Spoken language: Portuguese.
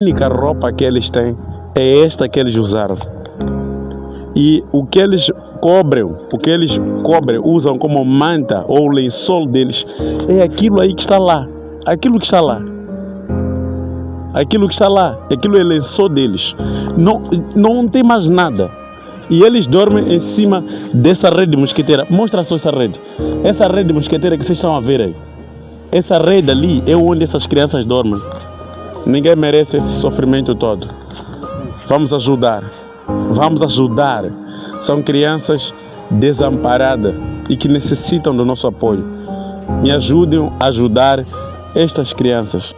única roupa que eles têm é esta que eles usaram. E o que eles cobrem, usam como manta ou lençol deles, é aquilo aí que está lá. Aquilo que está lá. Aquilo que está lá. Aquilo é lençol deles. Não tem mais nada. E eles dormem em cima dessa rede mosquiteira. Mostra só essa rede. Essa rede mosquiteira que vocês estão a ver aí. Essa rede ali é onde essas crianças dormem. Ninguém merece esse sofrimento todo. Vamos ajudar. Vamos ajudar. São crianças desamparadas e que necessitam do nosso apoio. Me ajudem a ajudar estas crianças.